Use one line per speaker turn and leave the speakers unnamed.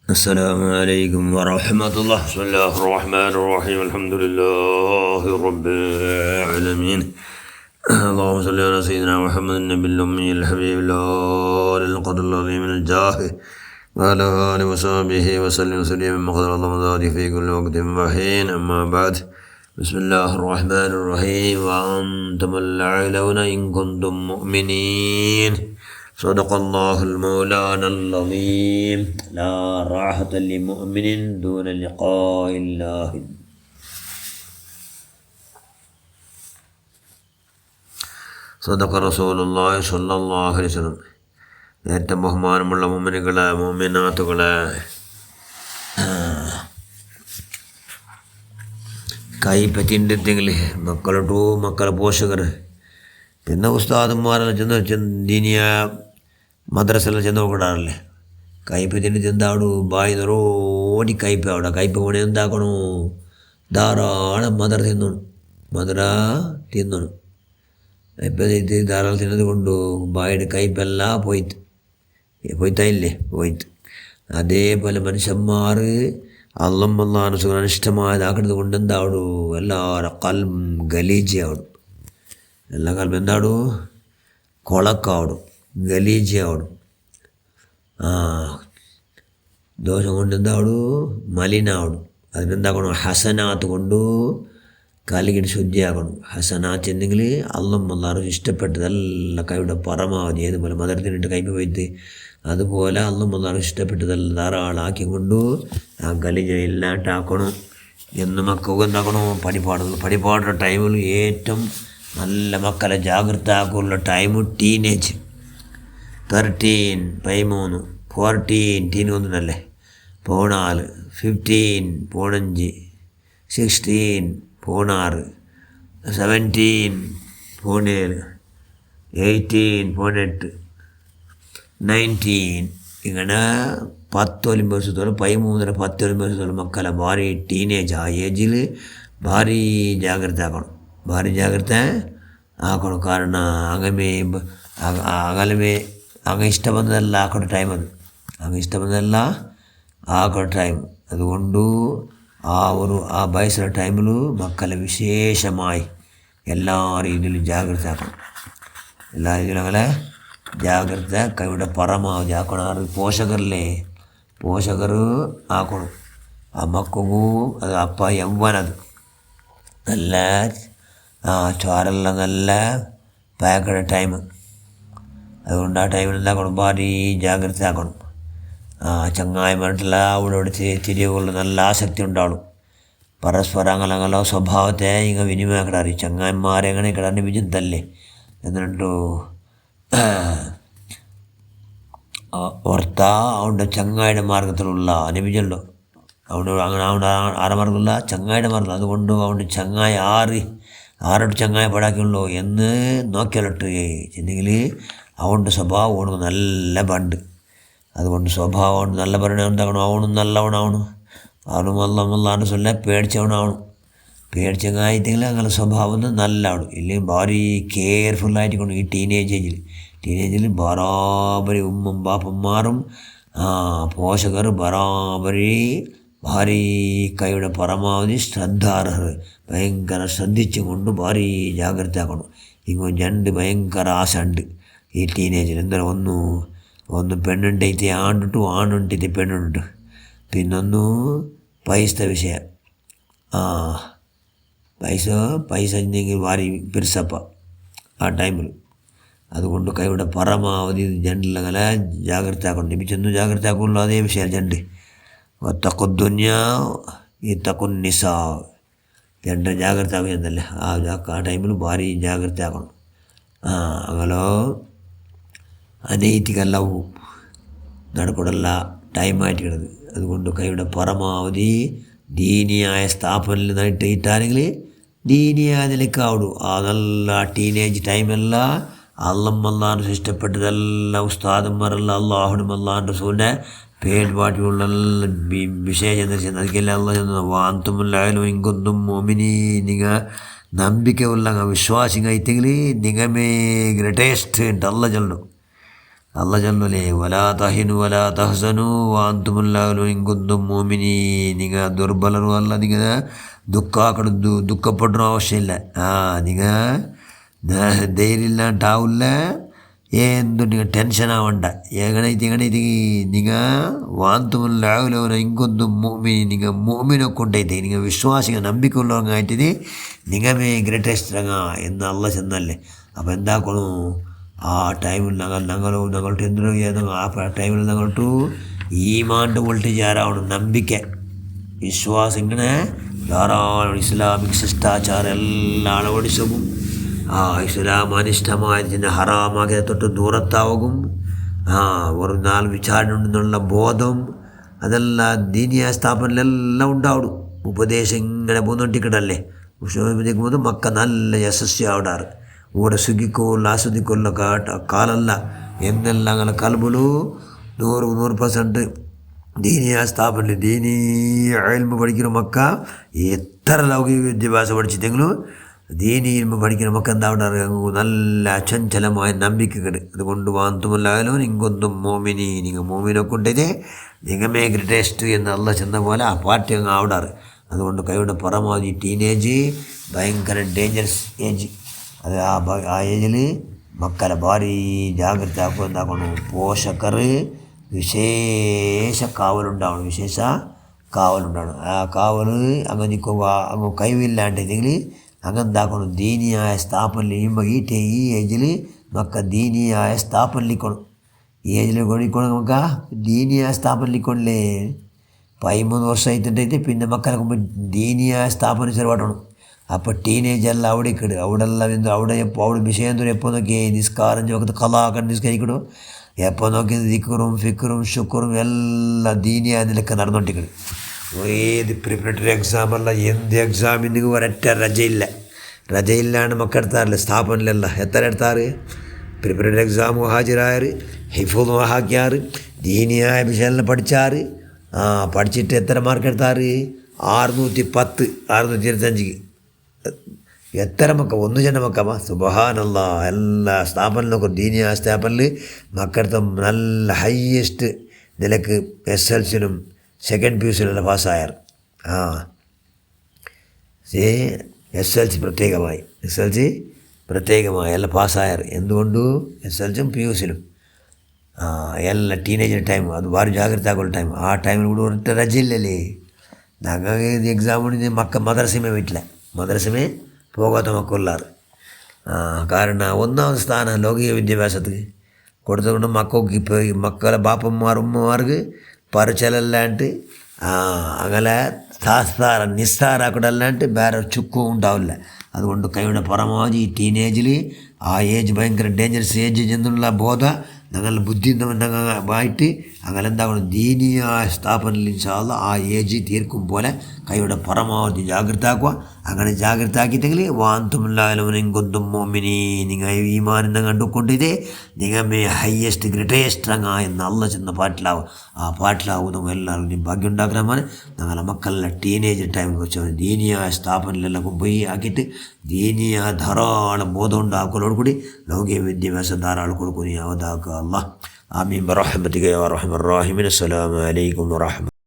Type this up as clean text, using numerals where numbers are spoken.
السلام عليكم ورحمة الله. بسم الله الرحمن الرحيم. الحمد لله رب العالمين. اللهم صل على سيدنا محمد النبي الأمي الحبيب الأول القدر العظيم الجاه وعلى آله وصحبه وسلم وسلم مقدر الله ذاته في كل وقت وحين. أما بعد، بسم الله الرحمن الرحيم. وأنتم الأعلون إن كنتم مؤمنين. صدق الله المولانا العظيم. لا راحة لمؤمن دون لقاء الله. صدق رسول الله صلى الله عليه وسلم. ഏറ്റവും ബഹുമാനമുള്ള മുഅ്മിനുകളെ, മുഅ്മിനാത്തുകളെ, കൈ പറ്റിണ്ടെങ്കിൽ മക്കളെ പോഷകർ, പിന്നെ ഉസ്താദന്മാരെല്ലാം ദീനിയ മദ്രസെല്ലാം ചെന്ന് നോക്കിടാറില്ലേ, കയ്പ് തിന്ന് ചെന്താവണു ബായി നിറോടി കയ്പ്. അവിടെ കയ്പ് പോണെ എന്താക്കണു, ധാരാളം മദർ തിന്നണം. ഇപ്പം ഇത് ധാരാളം തിന്നത് കൊണ്ട് ബായുടെ കയ്പെല്ലാം പോയിത്തായില്ലേ. അതേപോലെ മനുഷ്യന്മാർ അള്ളാഹു സുബ്ഹാനഹു ഇഷ്ടമായതാക്കുന്നത് കൊണ്ട് എന്താവണു, എല്ലാവരും കൽബ് ഗലീജാവണം. എല്ലാ കൽബ് എന്താവണു, കൊളക്കാവണം, ഗലീജാവണം. ദോഷം കൊണ്ട് എന്താവണു, മലിനാവണം. അതിനെന്താക്കണം, ഹസനാത്ത് കൊണ്ട് കലികിട്ട് ശുദ്ധിയാക്കണം. ഹസനാത്ത് എന്നെങ്കിൽ അള്ളാഹു ഇഷ്ടപ്പെട്ടതല്ല കൈയുടെ പരമാവധി. ഏതുപോലെ മദർത്തിനിട്ട് കൈപ്പ് പോയിട്ട് അതുപോലെ അള്ളാഹു ഇഷ്ടപ്പെട്ടതല്ല ധാരാളാക്കി കൊണ്ട് ആ ഗലീജ ഇല്ലാണ്ടാക്കണം. എന്ന് മക്കൾക്ക് എന്താക്കണോ, പഠിപ്പാടുള്ള ടൈമിൽ ഏറ്റവും നല്ല മക്കളെ ജാഗ്രത ആക്കുള്ള ടൈം ടീനേജ്. 13, 13, 14, ടീൻ ഒന്നിനല്ലേ, 14, 15, 15, 16, 16, 17, 17, 18, 18, 19. ഇങ്ങനെ 10 വർഷത്തോളം 13, 10 വർഷത്തോളം മക്കളെ ഭാരി ടീനേജ് ആ ഏജിൽ ഭാരി ജാഗ്രത ആക്കണം. കാരണം അങ്ങ് ഇഷ്ടപ്പെടുന്നതല്ല ആക്കണ ടൈം. അതുകൊണ്ട് ആ വയസ്സിലെ ടൈമിൽ മക്കളെ വിശേഷമായി എല്ലാ രീതിയിലും ജാഗ്രത ആക്കണം. എല്ലാ രീതിയിലും അങ്ങനെ ജാഗ്രത കൈയുടെ പരമാവധി ആക്കണം. പോഷകർ ആക്കണം. ആ മക്കൾക്കു അത് അപ്പ യൗവനത് നല്ല ചോരെല്ലാം നല്ല പാക്കയുടെ ടൈം. അതുകൊണ്ട് ആ ടൈമിൽ എന്താക്കണം, ഭാരി ജാഗ്രത ആക്കണം. ചങ്ങായിമായിട്ടുള്ള അവിടെ തിരിവുകളിൽ നല്ല ആസക്തി ഉണ്ടാവും. പരസ്പരം അങ്ങനെ സ്വഭാവത്തെ ഇങ്ങനെ വിനിമയക്കിടാറി ചങ്ങായിമാരെ എങ്ങനെ കിടാണ്ട് വിചിന്തല്ലേ എന്നിട്ടു ഓർത്താ അവൻ്റെ ചങ്ങായിയുടെ മാർഗത്തിലുള്ള അനുഭവിച്ചല്ലോ. അവിടെ ആരമാർഗമുള്ള ചങ്ങായിയുടെ മാർഗം. അതുകൊണ്ട് അവൻ്റെ ചങ്ങായി ആരോട്ട് ചങ്ങായി പടാക്കുള്ളൂ എന്ന് നോക്കിയാലിട്ട് ചെന്നെങ്കിൽ അവൻ്റെ സ്വഭാവം ഓണക്ക് നല്ല പണ്ട്. അതുകൊണ്ട് സ്വഭാവം നല്ല പറയണ എന്താകണം, അവനും നല്ലവനാവണം. അവനും അല്ലാണ്ട് ചൊല്ല പേടിച്ചങ്ങായിട്ടെങ്കിൽ അങ്ങനെ സ്വഭാവം നല്ലവണം. ഇല്ലെങ്കിൽ ഭാരി കെയർഫുള്ളായിട്ട് കൊണ്ട് ഈ ടീനേജിൽ ബറാബരി ഉമ്മയും ബാപ്പന്മാരും പോഷകർ ബറാബരി ഭാരി കൈയുടെ പരമാവധി ശ്രദ്ധാർഹർ ഭയങ്കര ശ്രദ്ധിച്ചു കൊണ്ട് ഭാരി ജാഗ്രത ആക്കണം. ഇങ്ങോട്ട് രണ്ട് ഭയങ്കര ആശ ഉണ്ട് ഈ ടീനേജിൽ. എന്തായാലും ഒന്ന് പെണ്ണുണ്ടൈತೆ ആണുണ്ടൈತೆ പെണ്ണുണ്ട്. പിന്നൊന്നു പൈസ വിഷയം. പൈസ ഉണ്ടെങ്കിൽ ഭാരി പെരുസപ്പ ആ ടൈമിൽ. അതുകൊണ്ട് കൈയുടെ പരമാവധി ജണ്ടിലങ്ങനെ ജാഗ്രത ആക്കണം. ലഭിച്ചൊന്നും ജാഗ്രത ആക്കുള്ളൂ. അതേ വിഷയം ജണ്ട് തക്കൊദ്ദുന്യ ഈ തക്കൊന്നിസ ജണ്ട ജാഗ്രത ആകുന്നല്ലേ. ആ ടൈമിൽ ഭാരി ജാഗ്രത ആക്കണം. അങ്ങനെ അനൈതികല്ലവും നടക്കൂടല്ല ടൈമായിട്ടിടുന്നത്. അതുകൊണ്ട് കൈയുടെ പരമാവധി ദീനിയായ സ്ഥാപനത്തിൽ ഇട്ടാണെങ്കിൽ ദീനിയായ നിലക്കാവിടും. ആ നല്ല ടീനേജ് ടൈമെല്ലാം അള്ളാഹു ഇഷ്ടപ്പെട്ടതെല്ലാം ഉസ്താദന്മാരെല്ലാം അള്ളാഹുനും അള്ളാഹുൻ്റെ റസൂലിൻ്റെ പേരുപാട്ടുള്ള വിശേഷം ಅದಕ್ಕೆಲ್ಲ വാന്തുമുല്ലായാലും ഇങ്കൊന്നും മോമിനി നിങ്ങൾ ನಂಬಿಕೆ ಉಲ್ಲ ವಿಶ್ವಾಸಿಂಗ ಐತೆಗಲಿ ನಿಗಮೇ ಗ್ರೇಟೆಸ್ಟ್ ಅಂತ ಅಲ್ಲ ಜಲ್ಲು അള്ളാഹ് ചൊല്ലൂലേ വലാ തഹിനു വലാ തഹ്സനു വഅൻതുമുൽ അഅ്ലൗന ഇൻ കുന്തും മുഅ്മിനീൻ. നിങ്ങൾ ദുർബലരും അല്ല, നിങ്ങൾ ദുഃഖപ്പെടണ ആവശ്യമില്ല. നിങ്ങൾ ധൈര്യമില്ലാണ്ടാവില്ല, എന്തു നിങ്ങൾ ടെൻഷൻ ആവണ്ട. എങ്ങനೈತಿ നിങ്ങൾ വാന്തുമുൽ അഅ്ലൗന ഇൻ കുന്തും മുഅ്മിനീൻ. നിങ്ങൾ മുഅ്മിനൊക്കെ ഉണ്ടായിട്ട് നിങ്ങൾ വിശ്വാസികൾ നമ്പിക്കുള്ളവങ്ങായിട്ട് നിങ്ങമേ ഗ്രേറ്റസ്റ്റ് എന്ന് അള്ളാഹ് ചെന്നല്ലേ. അപ്പോൾ എന്താക്കണു, ആ ടൈമിൽ ഞങ്ങളുടെ എന്തിനോ ആ ടൈമിൽ ഞങ്ങൾട്ടു ഈമാൻ്റെ വോൾട്ടേജ് ആരാവണം, നമ്പിക്ക വിശ്വാസം. ഇങ്ങനെ ധാരാളം ഇസ്ലാമിക് ശിഷ്ടാചാരം എല്ലാം അളവടിച്ചും ഇസ്ലാം അനിഷ്ടമായതിനെ ഹറാമാക്കിയ തൊട്ട് ദൂരത്താവും. ഒരു നാല് വിചാരണ ഉണ്ടെന്നുള്ള ബോധം അതെല്ലാം ദീനിയ സ്ഥാപനത്തിലെല്ലാം ഉണ്ടാവും. ഉപദേശം ഇങ്ങനെ പോന്നോണ്ടിക്കടല്ലേ. ഉപദേശിക്കുമ്പോൾ മക്ക നല്ല യശസ്വി ആവിടാറ്. ഇവിടെ സുഖിക്കോല്ല ആസ്വദിക്കൊല്ല കാലല്ല എന്നെല്ലാം അങ്ങനെ കൽബുലു 100% ദീനിയ സ്ഥാപനത്തിൽ ദീനീ ഇൽമു പഠിക്കുന്ന മക്ക എത്ര ലൗകിക വിദ്യാഭ്യാസം പഠിച്ചിട്ടെങ്കിലും ദീനീ ഇൽമു പഠിക്കുന്ന മക്ക എന്താ ഉണ്ടാകുക, നല്ല അചഞ്ചലമായ നമ്പിക്കകൾ. അതുകൊണ്ട് വാന്തുമല്ലായാലോ നിങ്ങൊന്നും മോമിനി, നിങ്ങൾ മോമിനൊക്കെ ഉണ്ടേ നിങ്ങമേ ഗ്രേറ്റസ്റ്റ് എന്ന് അള്ളാഹ് ചെന്ന പോലെ ആ പാർട്ടി അങ്ങ് ആവിടാറ്. അതുകൊണ്ട് കൈയുടെ പരമാവധി ടീനേജ് ഭയങ്കര ഡേഞ്ചറസ് ഏജ്. അത് ആ ഏജിൽ മക്കളെ ഭാരി ജാഗ്രത ആക്കുക. എന്താക്കണം, പോഷകർ വിശേഷ കാവലുണ്ടാവണം, ആ കാവൽ അങ്ങ് നിൽക്കുക. അങ്ങ് കഴിവില്ലാണ്ടെങ്കിൽ അങ്ങ് എന്താക്കണം, ദീനിയായ സ്ഥാപനം ഈ ഏജിൽ മക്ക ദീനിയായ സ്ഥാപനലിക്കണം. ഈ ഏജിൽ കൊണ്ടിക്കണം നമുക്ക് ദീനിയായ സ്ഥാപനലിക്കൊണ്ടേ 13 വർഷം ആയിട്ടുണ്ടായിട്ട് പിന്നെ മക്കളെ ദീനിയായ സ്ഥാപനം ചെറുപാട്ടണം. അപ്പോൾ ടീനേജെല്ലാം അവിടെ കിടും. അവിടെ വിഷയം എപ്പോൾ നോക്കി നിസ്കാരം ചോക്കത്ത് കലാക്കണ്ട് നിസ്കരിക്കണം. എപ്പോൾ നോക്കി ദിക്റും ഫിക്റും ഷുക്റും എല്ലാം ദീനിയായ നിലക്ക് നടന്നുകൊണ്ടിരിക്കണം. ഏത് പ്രിപ്പറേറ്ററി എക്സാമല്ല, എന്ത് എക്സാമിന് ഒരൊറ്റ രജയില്ലാണ് മക്കെടുത്താറില്ല സ്ഥാപനത്തിലല്ല. എത്ര എടുത്താറ് പ്രിപ്പറേറ്ററി എക്സാം ഹാജരാറ്, ഹിഫും ഹാക്കിയാറ്, ദീനിയായ വിഷയം പഠിച്ചാറ്. പഠിച്ചിട്ട് എത്ര മാർക്ക് എടുത്താറ്? 610 625. എത്ര മക്ക, 1 ജന മക്കമ്മ സുബ്ഹാനല്ലാ. എല്ലാ സ്ഥാപനത്തിലും ദീനിയ സ്ഥാപനത്തിൽ മക്കളത്തെ നല്ല ഹയ്യസ്റ്റ് നിലക്ക് SLCയിലും സെക്കൻഡ് PUCയിലെല്ലാം പാസ്സായാർ. SLC പ്രത്യേകമായി എല്ലാം പാസ്സായാർ. എന്തുകൊണ്ട് SLCയും PUCയിലും ಎಲ್ಲ ಟೀನೇಜರ್ ಟೈಮ್, ಅದು ಭಾರಿ ಜಾಗ್ರತೆ ಆಗೋಲ್ಲ ಟೈಮ್. ಆ ಟೈಮಿൽ ಕೂಡ ഒരൊറ്റ രജയില്ലല്ലേ. ഞങ്ങൾ എക്സാം കൊണ്ട് മദ്രസമേ വീട്ടില്ല, മദ്രസമേ പോകാത്ത മക്കളുള്ളാറ്. കാരണം ഒന്നാമത് സ്ഥാനം ലൗകിക വിദ്യാഭ്യാസത്തിന് കൊടുത്തുകൊണ്ട് മക്കൾക്ക് ഇപ്പോൾ മക്കളെ ബാപ്പന്മാർ ഉമ്മമാർക്ക് പറിച്ചലല്ലാണ്ട് അങ്ങനെ നിസ്സാരാക്കടല്ലാണ്ട് വേറെ ചുക്കും ഉണ്ടാവില്ല. അതുകൊണ്ട് കൈയുടെ പരമാവധി ഈ ടീനേജിൽ ആ ഏജ് ഭയങ്കര ഡേഞ്ചറസ് ഏജ് എന്നുള്ള ബോധം ഞങ്ങളുടെ ബുദ്ധി ആയിട്ട് അങ്ങനെ എന്താകണം, ദീനിയായ സ്ഥാപനത്തിൽ ഇൻഷാ അല്ലാഹ് ആ ഏജ് തീർക്കും പോലെ കൈയുടെ പരമാവധി ജാഗ്രത ആക്കുക. അങ്ങനെ ജാഗ്രത ആക്കിയിട്ടെങ്കിൽ വാന്തുമുല്ലാലും മോമിനി, നിങ്ങൾ ഈമാനെന്ന് കണ്ടുകൊണ്ടിതേ നിങ്ങമേ ഹയ്യസ്റ്റ് ഗ്രേറ്റസ്റ്റ് എന്ന് അള്ളാഹ് ചെന്ന പാട്ടിലാവും. ആ പാട്ടിലാവുന്ന എല്ലാവരും ഭാഗ്യം ഉണ്ടാക്കണമെന്ന് ഞങ്ങളെ മക്കളെല്ലാം ടീനേജ് ടൈമിൽ വെച്ച് ദീനിയായ സ്ഥാപനത്തിലെല്ലാം പോയി ആക്കിയിട്ട് ദീനിയ ധാരാളം ബോധം ഉണ്ടാക്കലോടുകൂടി ലൗകിക വിദ്യാഭ്യാസം ധാരാളം കൊടുക്കും. യാവതാക്കുക അല്ലാഹ്. ആമീൻ ബിറഹ്മതിക യാ അർഹമർ റഹീമീൻ. അസ്സലാമു അലൈക്കും വറഹ്മത്തുള്ളാഹി.